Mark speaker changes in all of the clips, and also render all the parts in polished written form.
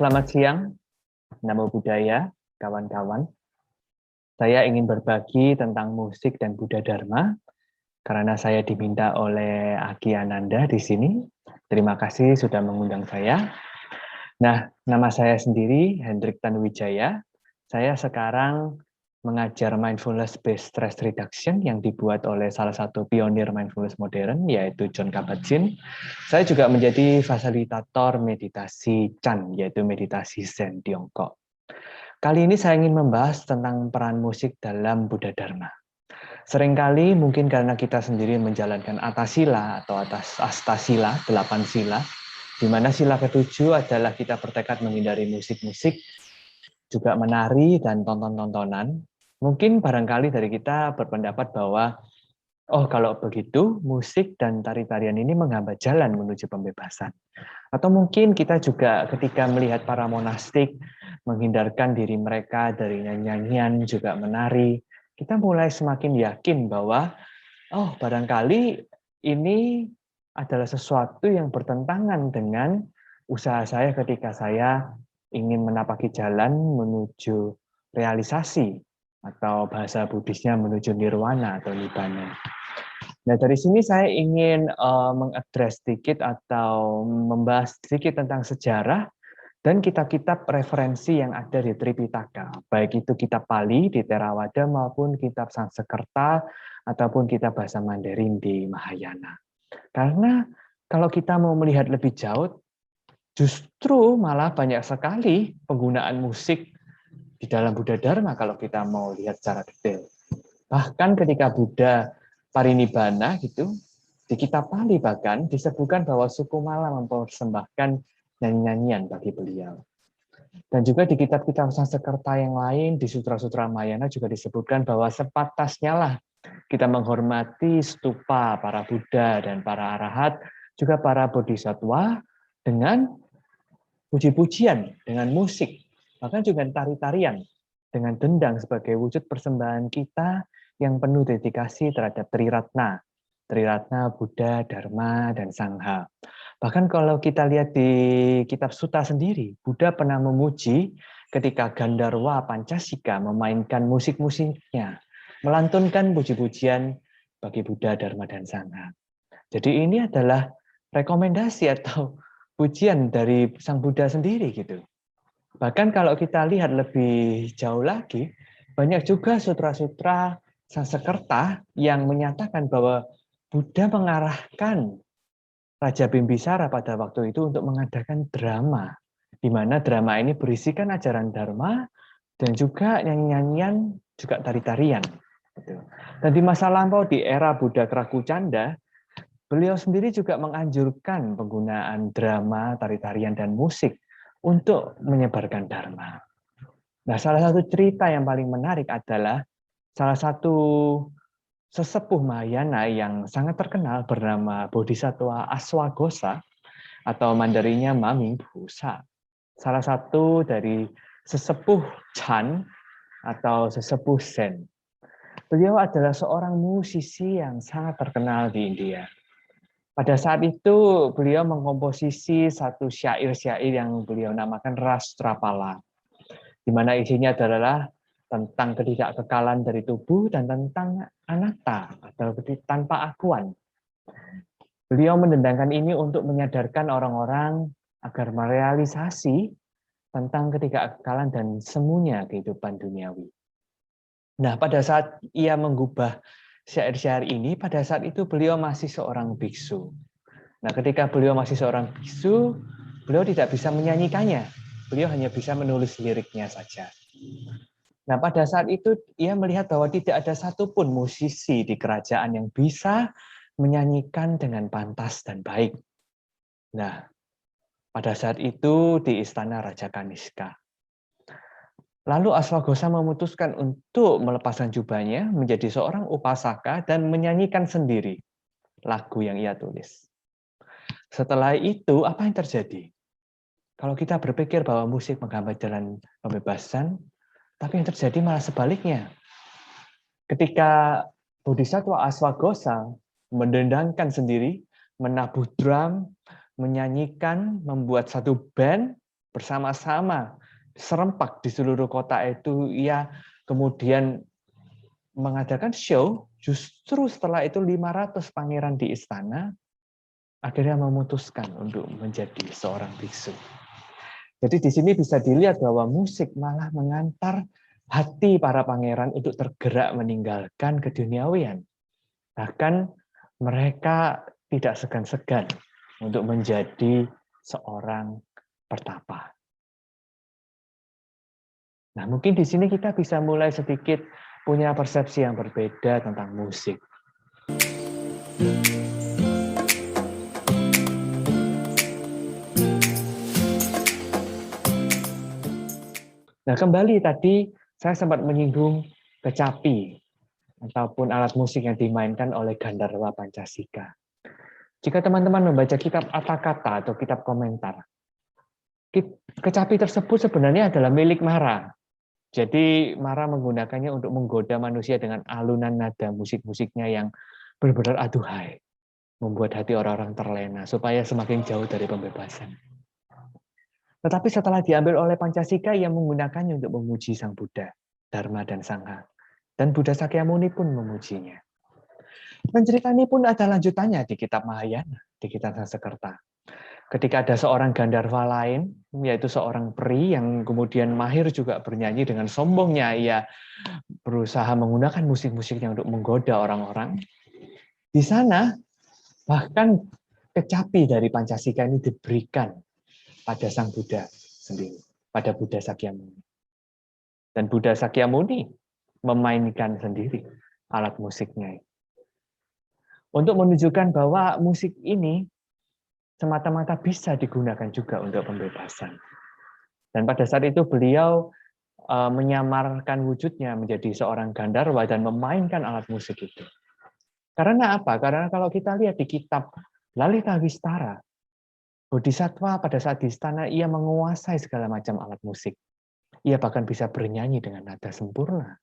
Speaker 1: Selamat siang, Namo Buddhaya, kawan-kawan. Saya ingin berbagi tentang musik dan Buddha Dharma, karena saya diminta oleh Aki Ananda di sini. Terima kasih sudah mengundang saya. Nah, nama saya sendiri, Hendrik Tanuwijaya. Saya sekarang mengajar mindfulness-based stress reduction yang dibuat oleh salah satu pionir mindfulness modern, yaitu Jon Kabat-Zinn. Saya juga menjadi fasilitator meditasi Chan, yaitu meditasi Zen Tiongkok. Kali ini saya ingin membahas tentang peran musik dalam Buddha Dharma. Seringkali mungkin karena kita sendiri menjalankan atasila atau astasila, 8 sila, di mana sila ke-7 adalah kita bertekad menghindari musik-musik, juga menari dan tonton-tontonan. Mungkin barangkali dari kita berpendapat bahwa, oh kalau begitu musik dan tari-tarian ini menghambat jalan menuju pembebasan. Atau mungkin kita juga ketika melihat para monastik menghindarkan diri mereka dari nyanyian, juga menari, kita mulai semakin yakin bahwa, oh barangkali ini adalah sesuatu yang bertentangan dengan usaha saya ketika saya ingin menapaki jalan menuju realisasi, atau bahasa Buddhisnya menuju nirwana atau nibbana. Nah, dari sini saya ingin mengadres sedikit atau membahas sedikit tentang sejarah dan kitab-kitab referensi yang ada di Tripitaka, baik itu kitab Pali di Theravada maupun kitab Sanskerta ataupun kitab bahasa Mandarin di Mahayana. Karena kalau kita mau melihat lebih jauh, justru malah banyak sekali penggunaan musik di dalam Buddha Dharma kalau kita mau lihat secara detail. Bahkan ketika Buddha parinibbana gitu, di kitab Pali bahkan disebutkan bahwa Sukumala mempersembahkan nyanyi-nyanyian bagi beliau. Dan juga di kitab-kitab Sanskerta yang lain, di sutra-sutra Mahayana juga disebutkan bahwa sepatasnya lah kita menghormati stupa para Buddha dan para arahat, juga para bodhisattva dengan puji-pujian, dengan musik, bahkan juga tari-tarian, dengan dendang sebagai wujud persembahan kita yang penuh dedikasi terhadap Triratna, Triratna Buddha, Dharma, dan Sangha. Bahkan kalau kita lihat di kitab Sutta sendiri, Buddha pernah memuji ketika Gandharwa Pancasika memainkan musik-musiknya, melantunkan puji-pujian bagi Buddha, Dharma, dan Sangha. Jadi ini adalah rekomendasi atau pujian dari Sang Buddha sendiri gitu. Bahkan kalau kita lihat lebih jauh lagi, banyak juga sutra-sutra Sanskerta yang menyatakan bahwa Buddha mengarahkan Raja Bimbisara pada waktu itu untuk mengadakan drama, di mana drama ini berisikan ajaran Dharma dan juga nyanyi-nyanyian, juga tari-tarian. Dan di masa lampau di era Buddha Krakucanda, beliau sendiri juga menganjurkan penggunaan drama, tari-tarian, dan musik untuk menyebarkan Dharma. Nah, salah satu cerita yang paling menarik adalah salah satu sesepuh Mahayana yang sangat terkenal bernama Bodhisattva Aswagosa atau Mandarinya Mamingbusa. Salah satu dari sesepuh Chan atau sesepuh Zen. Beliau adalah seorang musisi yang sangat terkenal di India. Pada saat itu beliau mengkomposisi satu syair-syair yang beliau namakan Rastrapala, di mana isinya adalah tentang ketidakkekalan dari tubuh dan tentang anatta atau tanpa akuan. Beliau mendendangkan ini untuk menyadarkan orang-orang agar merealisasi tentang ketidakkekalan dan semuanya kehidupan duniawi. Nah, pada saat ia menggubah syair-syair ini, pada saat itu beliau masih seorang biksu. Nah, ketika beliau masih seorang biksu, beliau tidak bisa menyanyikannya. Beliau hanya bisa menulis liriknya saja. Nah, pada saat itu ia melihat bahwa tidak ada satupun musisi di kerajaan yang bisa menyanyikan dengan pantas dan baik. Nah, Pada saat itu di istana Raja Kaniska. Lalu Aswagosa memutuskan untuk melepaskan jubahnya menjadi seorang upasaka dan menyanyikan sendiri lagu yang ia tulis. Setelah itu, apa yang terjadi? Kalau kita berpikir bahwa musik menghambat jalan pembebasan, tapi yang terjadi malah sebaliknya. Ketika Bodhisattva Aswagosa mendendangkan sendiri, menabuh drum, menyanyikan, membuat satu band bersama-sama, serempak di seluruh kota itu, ia kemudian mengadakan show, justru setelah itu 500 pangeran di istana akhirnya memutuskan untuk menjadi seorang biksu. Jadi di sini bisa dilihat bahwa musik malah mengantar hati para pangeran untuk tergerak meninggalkan keduniawian. Bahkan mereka tidak segan-segan untuk menjadi seorang pertapa. Nah, mungkin di sini kita bisa mulai sedikit punya persepsi yang berbeda tentang musik. Nah, kembali tadi saya sempat menyinggung kecapi ataupun alat musik yang dimainkan oleh Gandharwa Pancasika. Jika teman-teman membaca kitab Atakata atau kitab komentar, kecapi tersebut sebenarnya adalah milik Mara. Jadi Mara menggunakannya untuk menggoda manusia dengan alunan nada musik-musiknya yang benar-benar aduhai, membuat hati orang-orang terlena supaya semakin jauh dari pembebasan. Tetapi setelah diambil oleh Pancasika, ia menggunakannya untuk memuji Sang Buddha, Dharma, dan Sangha. Dan Buddha Sakyamuni pun memujinya. Dan cerita ini pun ada lanjutannya di kitab Mahayana, di kitab Sanskerta. Ketika ada seorang Gandharva lain, yaitu seorang peri yang kemudian mahir juga bernyanyi dengan sombongnya, ia berusaha menggunakan musik-musiknya untuk menggoda orang-orang. Di sana, bahkan kecapi dari Pancasika ini diberikan pada Sang Buddha sendiri, pada Buddha Sakyamuni. Dan Buddha Sakyamuni memainkan sendiri alat musiknya. Untuk menunjukkan bahwa musik ini semata-mata bisa digunakan juga untuk pembebasan. Dan pada saat itu beliau menyamarkan wujudnya menjadi seorang Gandharwa dan memainkan alat musik itu. Karena apa? Karena kalau kita lihat di kitab Lalita Vistara, Bodhisattva pada saat di istana, ia menguasai segala macam alat musik. Ia bahkan bisa bernyanyi dengan nada sempurna.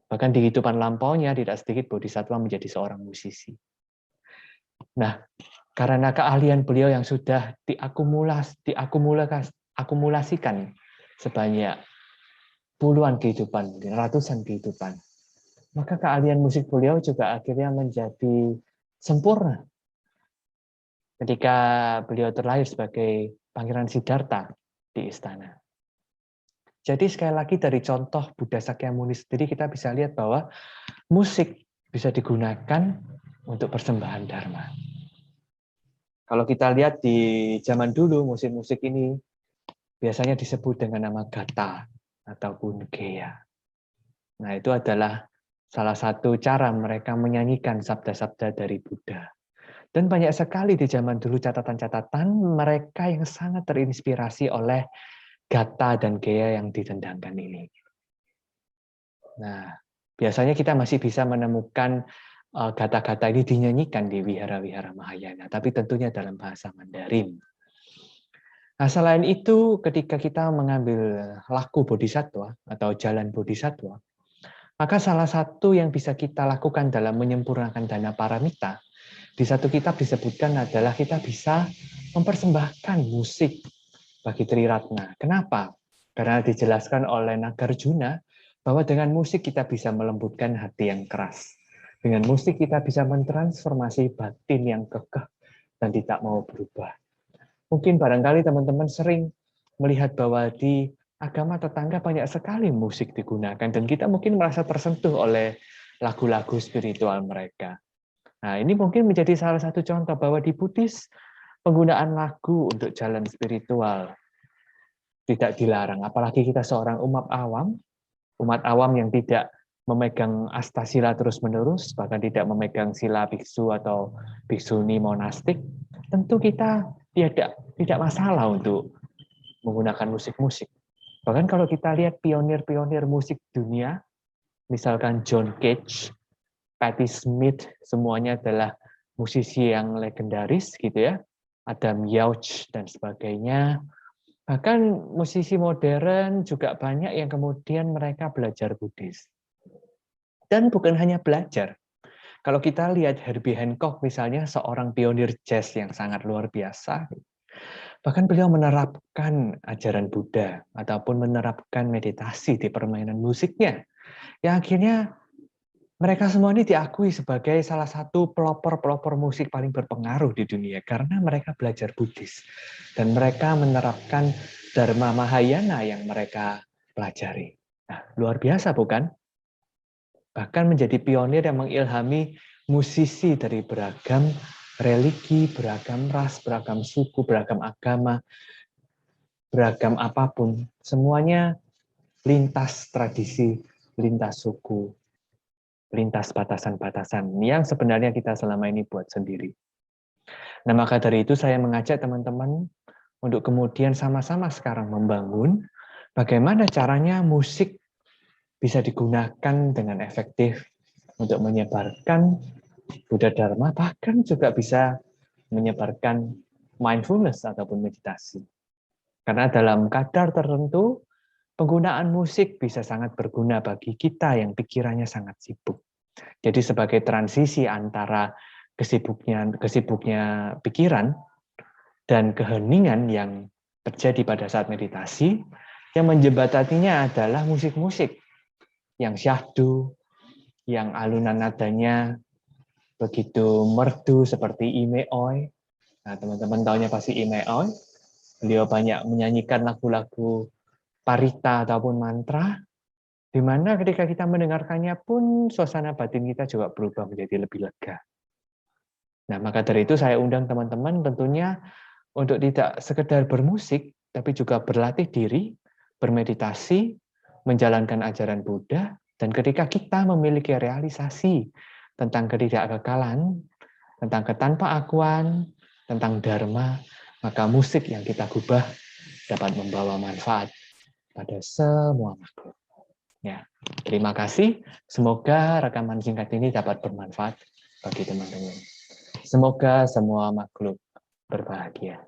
Speaker 1: Bahkan di kehidupan lampaunya, tidak sedikit Bodhisattva menjadi seorang musisi. Nah, karena keahlian beliau yang sudah diakumulasikan sebanyak puluhan kehidupan, ratusan kehidupan, maka keahlian musik beliau juga akhirnya menjadi sempurna. Ketika beliau terlahir sebagai Pangeran Siddhartha di istana. Jadi sekali lagi dari contoh Buddha Sakyamuni sendiri kita bisa lihat bahwa musik bisa digunakan untuk persembahan dharma. Kalau kita lihat di zaman dulu, musik-musik ini biasanya disebut dengan nama gata ataupun geya. Nah, itu adalah salah satu cara mereka menyanyikan sabda-sabda dari Buddha. Dan banyak sekali di zaman dulu catatan-catatan mereka yang sangat terinspirasi oleh gata dan geya yang ditendangkan ini. Nah, biasanya kita masih bisa menemukan gata-gata ini dinyanyikan di wihara-wihara Mahayana, tapi tentunya dalam bahasa Mandarin. Nah, selain itu, ketika kita mengambil laku bodhisattva atau jalan bodhisattva, maka salah satu yang bisa kita lakukan dalam menyempurnakan dana paramita, di satu kitab disebutkan adalah kita bisa mempersembahkan musik bagi Triratna. Kenapa? Karena dijelaskan oleh Nagarjuna bahwa dengan musik kita bisa melembutkan hati yang keras. Dengan musik kita bisa mentransformasi batin yang kekeh dan tidak mau berubah. Mungkin barangkali teman-teman sering melihat bahwa di agama tetangga banyak sekali musik digunakan dan kita mungkin merasa tersentuh oleh lagu-lagu spiritual mereka. Nah, ini mungkin menjadi salah satu contoh bahwa di Buddhis penggunaan lagu untuk jalan spiritual tidak dilarang. Apalagi kita seorang umat awam yang tidak memegang astasila terus-menerus, bahkan tidak memegang sila biksu atau biksuni monastik, tentu kita tidak masalah untuk menggunakan musik-musik. Bahkan kalau kita lihat pionir-pionir musik dunia, misalkan John Cage, Patti Smith, semuanya adalah musisi yang legendaris gitu ya. Adam Yauch dan sebagainya. Bahkan musisi modern juga banyak yang kemudian mereka belajar Buddhis. Dan bukan hanya belajar. Kalau kita lihat Herbie Hancock misalnya, seorang pionir jazz yang sangat luar biasa, bahkan beliau menerapkan ajaran Buddha ataupun menerapkan meditasi di permainan musiknya. Yang akhirnya mereka semua ini diakui sebagai salah satu pelopor-pelopor musik paling berpengaruh di dunia karena mereka belajar Buddhis dan mereka menerapkan Dharma Mahayana yang mereka pelajari. Nah, luar biasa bukan? Bahkan menjadi pionir yang mengilhami musisi dari beragam religi, beragam ras, beragam suku, beragam agama, beragam apapun. Semuanya lintas tradisi, lintas suku, lintas batasan-batasan yang sebenarnya kita selama ini buat sendiri. Nah, maka dari itu saya mengajak teman-teman untuk kemudian sama-sama sekarang membangun bagaimana caranya musik bisa digunakan dengan efektif untuk menyebarkan Buddha Dharma, bahkan juga bisa menyebarkan mindfulness ataupun meditasi. Karena dalam kadar tertentu, penggunaan musik bisa sangat berguna bagi kita yang pikirannya sangat sibuk. Jadi sebagai transisi antara kesibuknya pikiran dan keheningan yang terjadi pada saat meditasi, yang menjembataninya adalah musik-musik yang syahdu, yang alunan nadanya begitu merdu seperti Ime Oy. Nah, teman-teman tahunya pasti Ime Oy. Beliau banyak menyanyikan lagu-lagu parita ataupun mantra, di mana ketika kita mendengarkannya pun suasana batin kita juga berubah menjadi lebih lega. Nah, maka dari itu saya undang teman-teman tentunya untuk tidak sekedar bermusik, tapi juga berlatih diri, bermeditasi, menjalankan ajaran Buddha, dan ketika kita memiliki realisasi tentang ketidakkekalan, tentang ketanpaakuan, tentang dharma, maka musik yang kita gubah dapat membawa manfaat pada semua makhluk. Ya, terima kasih. Semoga rekaman singkat ini dapat bermanfaat bagi teman-teman. Semoga semua makhluk berbahagia.